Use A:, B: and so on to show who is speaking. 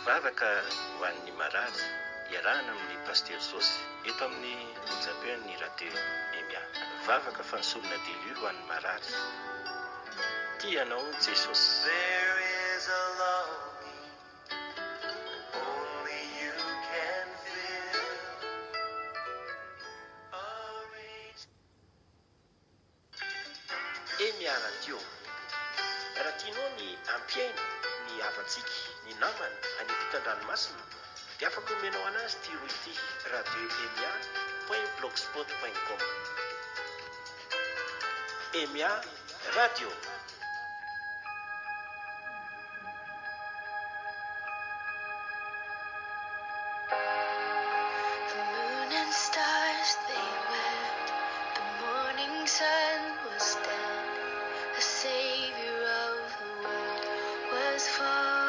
A: vavaka ho an'ny marary iarahana amin'ny paster josy eto amin'ny japean'ny radio emia. Vavaka fansolona delu ho an'ny marary. Tianao Jesosy.
B: There is a longing only you can feel.
A: Emia radio. Raha tianao ny ampiaina ny havantsika ny namana any ampitan-dranomasina dia afaka omenao anazy ty roy ity radio emia.blogspot.com. Emia radio.
C: The moon and stars they wept, the morning sun was dead, the savior of the world was fallen.